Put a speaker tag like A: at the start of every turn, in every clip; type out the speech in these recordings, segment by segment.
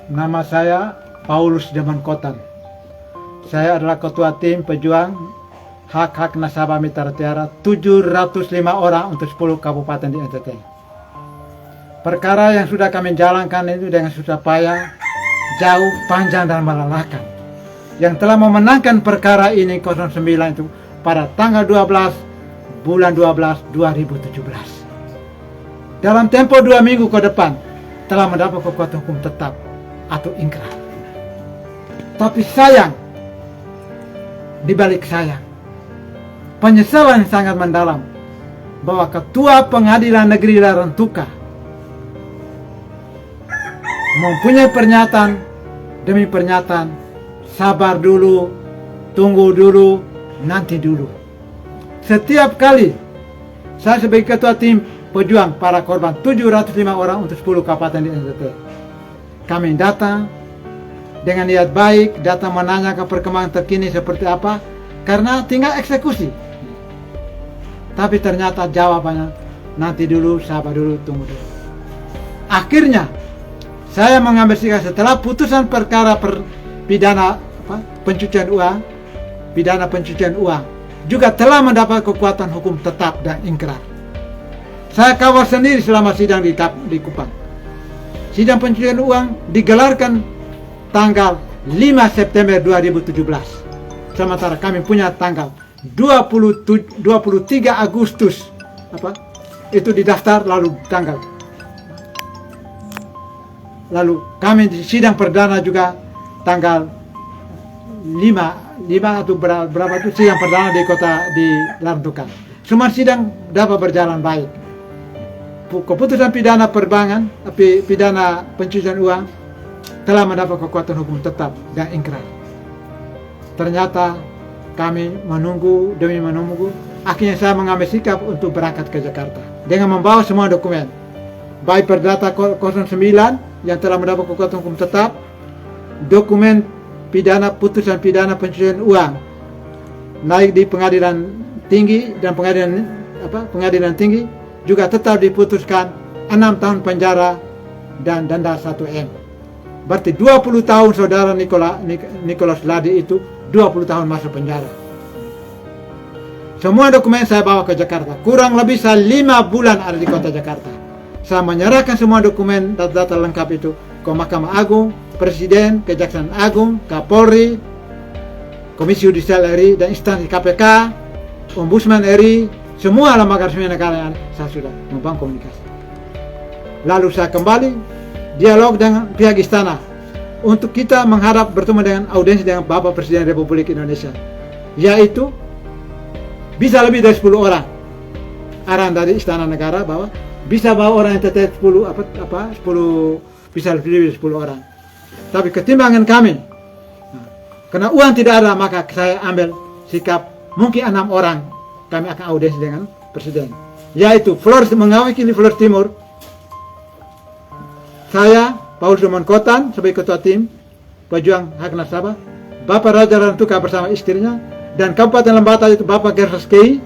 A: Nama saya Paulus Damankotan. Saya adalah ketua tim pejuang hak-hak nasabah mitra Tiara 705 orang untuk 10 kabupaten di NTT. Perkara yang sudah kami jalankan itu dengan susah payah, jauh, panjang, dan melelahkan. Yang telah memenangkan perkara ini 09 itu pada tanggal 12 bulan 12 2017. Dalam tempo 2 minggu ke depan telah mendapat kekuatan hukum tetap atau ingkrah. Tapi sayang, dibalik sayang, penyesalan yang sangat mendalam bahwa Ketua Pengadilan Negeri Larantuka mempunyai pernyataan demi pernyataan, sabar dulu, tunggu dulu, nanti dulu. Setiap kali saya sebagai ketua tim pejuang para korban 705 orang untuk 10 kabupaten di NTT, kami datang dengan niat baik, datang menanyakan perkembangan terkini seperti apa, karena tinggal eksekusi. Tapi ternyata jawabannya, nanti dulu, sabar dulu, tunggu dulu. Akhirnya, saya mengambil sikap setelah putusan perkara pidana pencucian uang, pidana pencucian uang, juga telah mendapat kekuatan hukum tetap dan ingkrah. Saya kawal sendiri selama sidang di Kupang. Sidang pencucian uang digelarkan tanggal 5 September 2017. Sementara kami punya tanggal 23 Agustus itu didaftar, lalu kami di sidang perdana juga tanggal 5 atau berapa itu sidang perdana di kota di Larantuka. Semua sidang dapat berjalan baik. Keputusan pidana perbankan, pidana pencucian uang telah mendapat kekuatan hukum tetap dan ingkrah. Ternyata kami menunggu demi menunggu. Akhirnya saya mengambil sikap untuk berangkat ke Jakarta dengan membawa semua dokumen, baik perdata 09 yang telah mendapat kekuatan hukum tetap, dokumen pidana putusan pidana pencucian uang naik di pengadilan tinggi dan pengadilan tinggi juga tetap diputuskan 6 tahun penjara dan denda 1M. Berarti 20 tahun saudara Nicholas Ladi itu 20 tahun masuk penjara. Semua dokumen saya bawa ke Jakarta. Kurang lebih saya 5 bulan ada di kota Jakarta. Saya menyerahkan semua dokumen data-data lengkap itu ke Mahkamah Agung, Presiden, Kejaksaan Agung, Kapolri, Komisi Yudisial RI, dan instansi KPK, Ombudsman RI. Semua lembaga resmi negara yang saya sudah membangun komunikasi. Lalu saya kembali dialog dengan pihak istana untuk kita menghadap bertemu dengan audiensi dengan Bapak Presiden Republik Indonesia, yaitu bisa lebih dari 10 orang. Arahan dari Istana Negara bahwa bisa bawa orang yang tetap 10 bisa lebih dari 10 orang. Tapi ketimbangan kami, karena uang tidak ada, maka saya ambil sikap mungkin 6 orang kami akan audiensi dengan Presiden, yaitu mewakili Flores Timur, saya Paulus Damankotan sebagai ketua tim pejuang hak nasabah, Bapak Raja Larantuka bersama istrinya, dan Kabupaten Lembata itu Bapak Gersas Kei,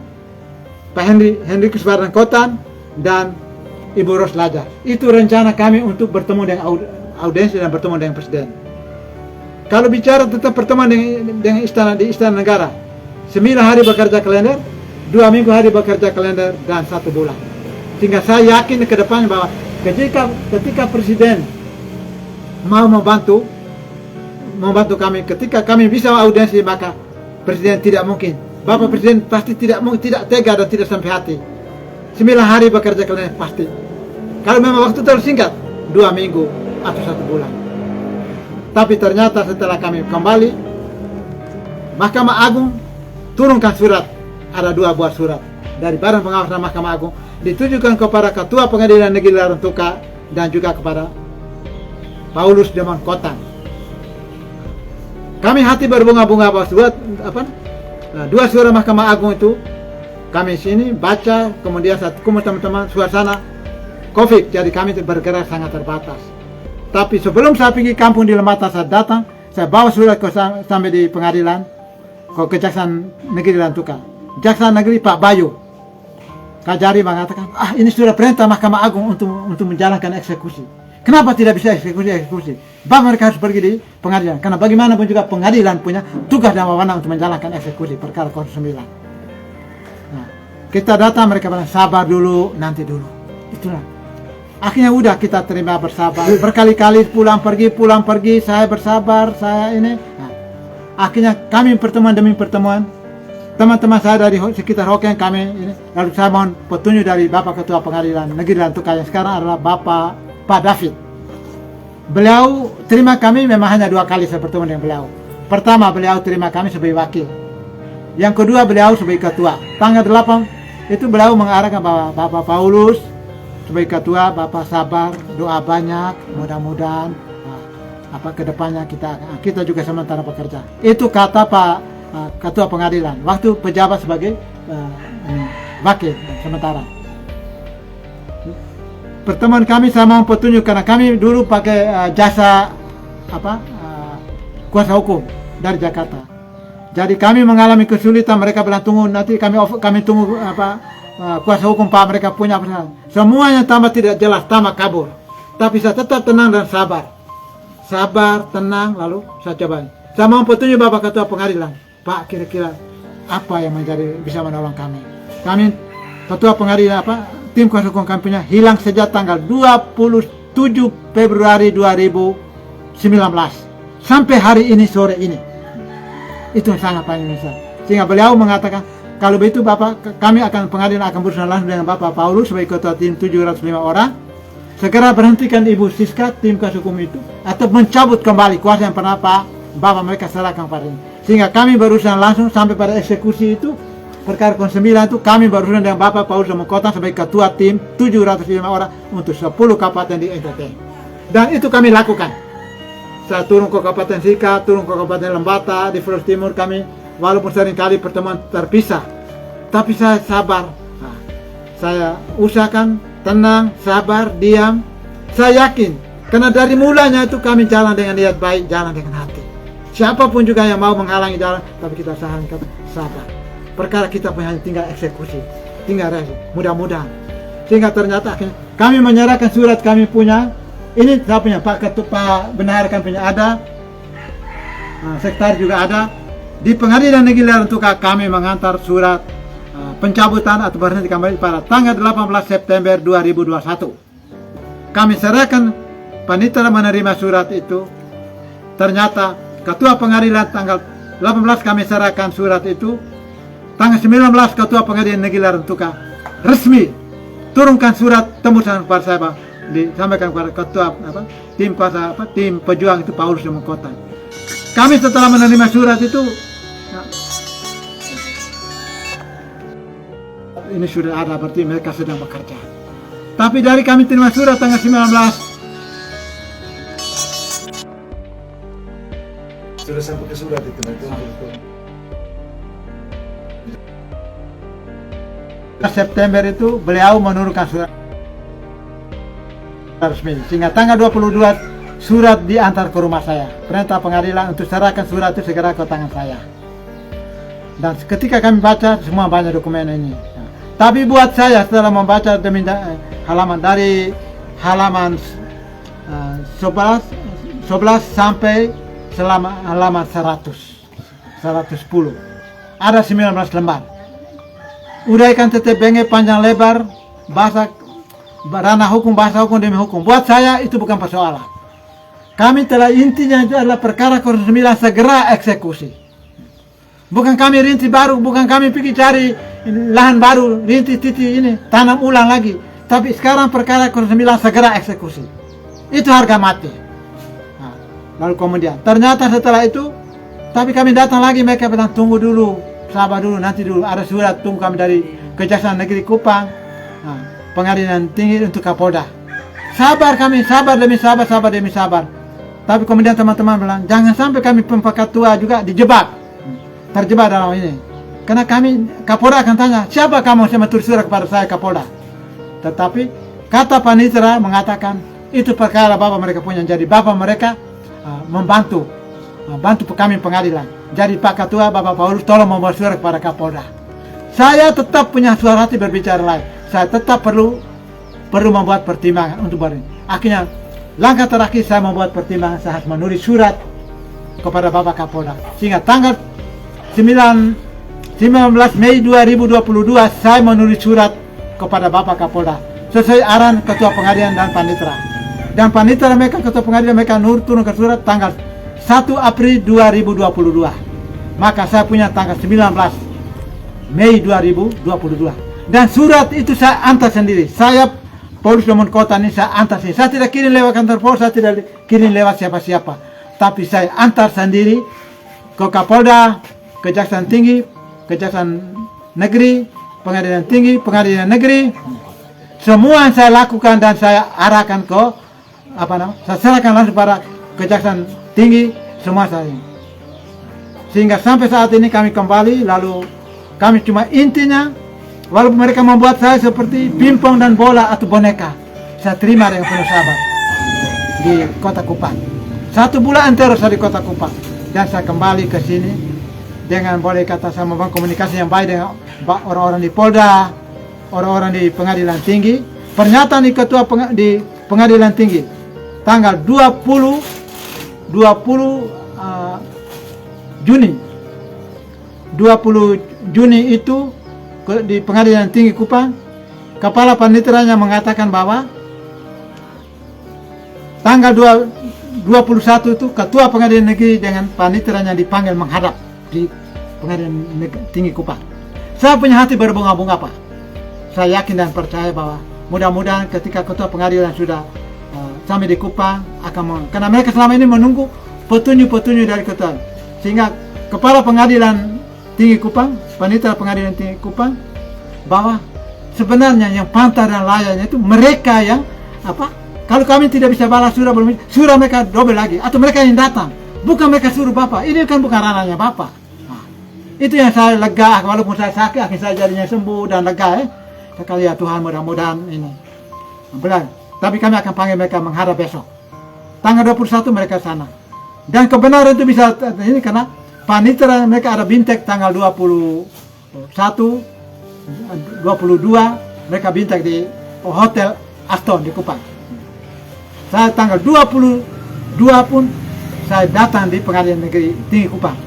A: Pak Henrikus Damankotan, dan Ibu Ros Lajar. Itu rencana kami untuk bertemu dengan audiensi dan bertemu dengan Presiden. Kalau bicara tentang pertemuan dengan Istana Negara, 9 hari bekerja kalender, 2 minggu hari bekerja kalender, dan 1 bulan. Sehingga saya yakin ke depan bahwa ketika Presiden mau membantu kami, ketika kami bisa audiensi, maka Presiden tidak mungkin, Bapak Presiden pasti tidak tega dan tidak sampai hati. 9 hari bekerja kalender pasti. Kalau memang waktu terlalu singkat, 2 minggu atau 1 bulan. Tapi ternyata setelah kami kembali, Mahkamah Agung turunkan surat. Ada 2 buah surat dari Badan Pengawas Mahkamah Agung ditujukan kepada Ketua Pengadilan Negeri Larantuka dan juga kepada Paulus Damankotan. Kami hati berbunga-bunga bahwa 2 surat Mahkamah Agung itu kami sini baca, kemudian saat kumpul teman-teman suasana COVID, jadi kami bergerak sangat terbatas. Tapi sebelum saya pergi kampung di Lembata, saya datang, saya bawa surat sampai di pengadilan ke Kejaksaan Negeri Larantuka. Jaksa Negeri Pak Bayu Kajari mengatakan, ini sudah perintah Mahkamah Agung untuk menjalankan eksekusi. Kenapa tidak bisa eksekusi? Bapak mereka harus pergi di pengadilan. Karena bagaimanapun juga pengadilan punya tugas dan wewenang untuk menjalankan eksekusi perkara 09. Nah, kita datang mereka bilang sabar dulu, nanti dulu. Itulah. Akhirnya udah kita terima bersabar. Berkali-kali pulang pergi, saya bersabar, saya ini. Nah, akhirnya kami pertemuan demi pertemuan. Teman-teman saya dari sekitar Hokkien kami ini. Lalu saya mohon petunjuk dari Bapak Ketua Pengadilan Negeri dan Tukar yang sekarang adalah Pak David. Beliau terima kami memang hanya 2 kali saya bertemu dengan beliau. Pertama beliau terima kami sebagai wakil. Yang kedua beliau sebagai ketua. Tanggal 8 itu beliau mengarahkan bahwa Bapak Paulus sebagai ketua, Bapak sabar, doa banyak, mudah-mudahan kedepannya kita juga sementara bekerja. Itu kata Pak Ketua Pengadilan waktu pejabat sebagai wakil sementara. Pertemuan kami saya mau petunjuk karena kami dulu pakai jasa kuasa hukum dari Jakarta. Jadi kami mengalami kesulitan, mereka bilang tunggu nanti kami tunggu kuasa hukum Pak, mereka punya apa. Semuanya tambah tidak jelas, tambah kabur. Tapi saya tetap tenang dan sabar. Sabar, tenang, lalu saya coba. Saya mau petunjuk Bapak Ketua Pengadilan. Pak, kira-kira apa yang bisa menolong kami? Kami Ketua Pengadilan tim kuasa hukum kami punya hilang sejak tanggal 27 Februari 2019 sampai hari ini sore ini. Itu sangat paling besar. Sehingga beliau mengatakan kalau begitu Bapak, kami akan pengadilan akan berurusan langsung dengan Bapak Paulus sebagai ketua tim 705 orang. Segera berhentikan Ibu Siska tim kuasa hukum itu atau mencabut kembali kuasa yang pernah Bapak mereka serahkan pada ini. Sehingga kami berurusan langsung sampai pada eksekusi itu. Perkara 09 itu kami berurusan dengan Bapak Paulus Mengkota sebagai ketua tim 705 orang untuk 10 kabupaten di NTT. Dan itu kami lakukan. Saya turun ke Kabupaten Sika, turun ke Kabupaten Lembata, di Flores Timur kami, walaupun seringkali pertemuan terpisah. Tapi saya sabar. Nah, saya usahakan tenang, sabar, diam. Saya yakin, karena dari mulanya itu kami jalan dengan niat baik, jalan dengan hati. Siapapun juga yang mau menghalangi jalan, tapi kita sabar. Perkara kita punya tinggal eksekusi, tinggal resi, mudah-mudahan. Sehingga ternyata akhirnya kami menyerahkan surat kami punya. Ini saya punya Pak Ketua Benar kami punya ada, Sekretaris juga ada. Di Pengadilan Negeri Lereng Tukar kami mengantar surat pencabutan atau berhenti kembali pada tanggal 18 September 2021. Kami serahkan panitera menerima surat itu. Ternyata Ketua Pengadilan tanggal 18 kami serahkan surat itu. Tanggal 19 Ketua Pengadilan Negeri Lereng Tukar resmi turunkan surat tembusan kepada saya Pak, disampaikan kepada Ketua tim pejuang itu Paulus Mengkota. Kami setelah menerima surat itu, ini sudah ada berarti mereka sedang bekerja. Tapi dari kami terima surat tanggal 19
B: sudah sampai ke surat itu.
A: September itu beliau menurunkan surat resmi sehingga tanggal 22 surat diantar ke rumah saya. Perintah pengadilan untuk serahkan surat itu segera ke tangan saya. Dan ketika kami baca semua banyak dokumen ini. Tapi buat saya setelah membaca demi halaman dari halaman 11 sampai selama halaman 110 ada 19 lembar. Uraikan tetep benge panjang lebar bahasa ranah hukum, bahasa hukum demi hukum. Buat saya itu bukan persoalan. Kami telah intinya itu adalah perkara 09 segera eksekusi. Bukan kami rinti baru, bukan kami pergi cari lahan baru, rinti titik ini, tanam ulang lagi. Tapi sekarang perkara 09 segera eksekusi. Itu harga mati. Nah, lalu kemudian ternyata setelah itu, tapi kami datang lagi, mereka bilang tunggu dulu. Sabar dulu, nanti dulu ada surat tunggu kami dari Kejaksaan Negeri Kupang, Pengadilan Tinggi untuk Kapolda. Sabar kami, sabar demi sabar, sabar demi sabar. Tapi kemudian teman-teman bilang jangan sampai kami Ketua juga dijebak, terjebak dalam ini. Karena kami Kapolda akan tanya siapa kamu yang menulis surat kepada saya Kapolda. Tetapi kata panitera mengatakan itu perkara bapak mereka punya, jadi bapak mereka membantu kami pengadilan. Jadi Pak Ketua, Bapak Paulus tolong membawa surat kepada Kapolda. Saya tetap punya suara hati berbicara lain. Saya tetap perlu membuat pertimbangan untuk ini. Akhirnya langkah terakhir saya membuat pertimbangan, saya harus menulis surat kepada Bapak Kapolda. Sehingga tanggal 19 Mei 2022 saya menulis surat kepada Bapak Kapolda sesuai arahan Ketua Pengadilan dan Panitera. Dan Panitera mereka, Ketua Pengadilan mereka turunkan surat tanggal 1 April 2022. Maka saya punya tanggal 19 Mei 2022. Dan surat itu saya antar sendiri. Saya Polres Lombok Kota ini saya antar sendiri. Saya tidak kirim lewat kantor pos, saya tidak kirim lewat siapa-siapa. Tapi saya antar sendiri ke Kapolda, Kejaksaan Tinggi, Kejaksaan Negeri, Pengadilan Tinggi, Pengadilan Negeri. Semua yang saya lakukan dan saya arahkan ke saya serahkan langsung pada Kejaksaan Tinggi semua saya. Sehingga sampai saat ini kami kembali, lalu kami cuma intinya, walaupun mereka membuat saya seperti pingpong dan bola atau boneka, saya terima dengan penuh sabar di Kota Kupang. 1 bulan antero saya di Kota Kupang, dan saya kembali ke sini dengan boleh kata saya membangun komunikasi yang baik dengan orang-orang di Polda, orang-orang di Pengadilan Tinggi. Pernyataan di Ketua di Pengadilan Tinggi tanggal 20 Juni itu di Pengadilan Tinggi Kupang, Kepala Paniteranya mengatakan bahwa tanggal 21 itu Ketua Pengadilan Negeri dengan Paniteranya dipanggil menghadap di Pengadilan Tinggi Kupang. Saya punya hati berbunga-bunga, Pak. Saya yakin dan percaya bahwa mudah-mudahan ketika Ketua Pengadilan sudah sampai di Kupang karena mereka selama ini menunggu petunjuk-petunjuk dari Ketua, sehingga Kepala Pengadilan Tinggi Kupang, Panitera Pengadilan Tinggi Kupang, bahwa sebenarnya yang pantas dan layaknya itu mereka yang kalau kami tidak bisa balas surah mereka double lagi, atau mereka yang datang, bukan mereka suruh Bapak. Ini kan bukan ranahnya Bapak. Itu yang saya lega, walaupun saya sakit, akhirnya saya jadinya sembuh dan lega. Sekali ya Tuhan, mudah-mudahan ini benar. Tapi kami akan panggil mereka menghadap besok. Tanggal 21 mereka sana. Dan kebenaran itu bisa ini karena Panitera mereka ada bintek tanggal 21, 22 mereka bintek di Hotel Aston di Kupang. Saya tanggal 22 pun saya datang di Pengadilan Negeri Tinggi Kupang.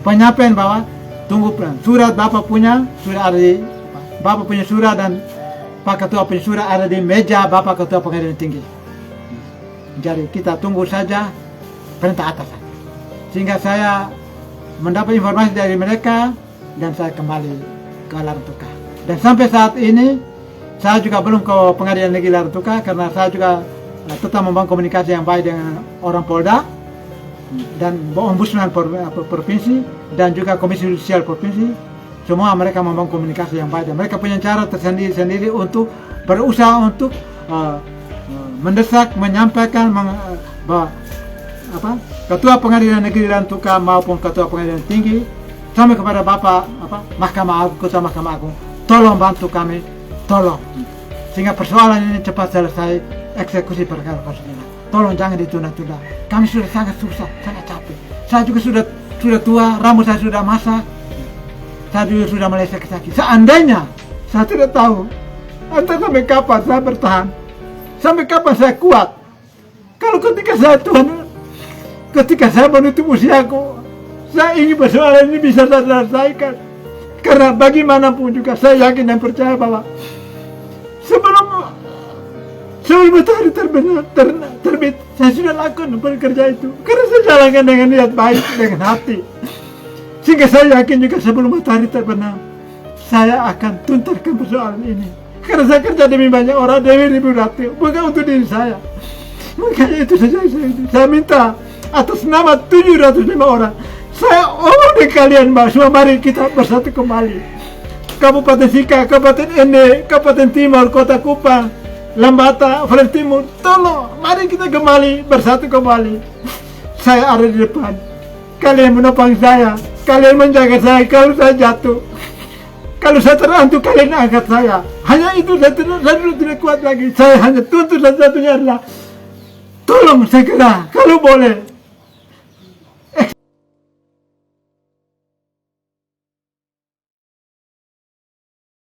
A: Penyampaian bahwa tunggu surat Bapak punya sudah ada di Bapak punya surat dan Pak Ketua punya surat ada di meja Bapak Ketua Pengadilan Tinggi. Jadi kita tunggu saja perintah atas. Sehingga saya mendapat informasi dari mereka dan saya kembali ke Larantuka. Dan sampai saat ini saya juga belum ke Pengadilan Negeri Larantuka karena saya juga tetap membangun komunikasi yang baik dengan orang Polda dan Ombudsman Provinsi dan juga Komisi Judisial Provinsi. Semua mereka membangun komunikasi yang baik dan mereka punya cara tersendiri-sendiri untuk berusaha untuk mendesak, menyampaikan bahwa Ketua Pengadilan Negeri Larantuka maupun Ketua Pengadilan Tinggi sampai kepada Bapak Mahkamah Agung, Ketua Mahkamah Agung, tolong bantu kami, tolong sehingga persoalan ini cepat selesai, eksekusi perkara konstitusional. Tolong jangan ditunda-tunda. Kami sudah sangat susah, sangat capek. Saya juga sudah tua, rambut saya sudah masak. Saya juga sudah mulai sakit-sakit. Seandainya saya tidak tahu entah sampai kapan saya bertahan, sampai kapan saya kuat. Kalau ketika saya menutup usiaku, saya ingin persoalan ini bisa saya selesaikan. Karena bagaimanapun juga saya yakin dan percaya bahwa sebelum matahari terbit, saya sudah lakukan pekerjaan itu. Karena saya jalankan dengan niat baik, dengan hati. Sehingga saya yakin juga sebelum matahari terbenam, saya akan tuntaskan persoalan ini. Karena saya kerja demi banyak orang, demi ribu rakyat, bukan untuk diri saya. Makanya itu saja saya minta atas nama 705 orang. Saya di kalian Mbak, semua mari kita bersatu kembali. Kabupaten Sika, Kabupaten Ende, Kabupaten Timur, Kota Kupang, Lambata, Flores Timur, tolong, mari kita kembali, bersatu kembali. Saya ada di depan. Kalian menopang saya. Kalian menjaga saya kalau saya jatuh. Kalau saya terantuk, kalian angkat saya. Hanya itu, saya tidak kuat lagi. Saya hanya tuntut satu-satunya adalah tolong segera, kalau boleh,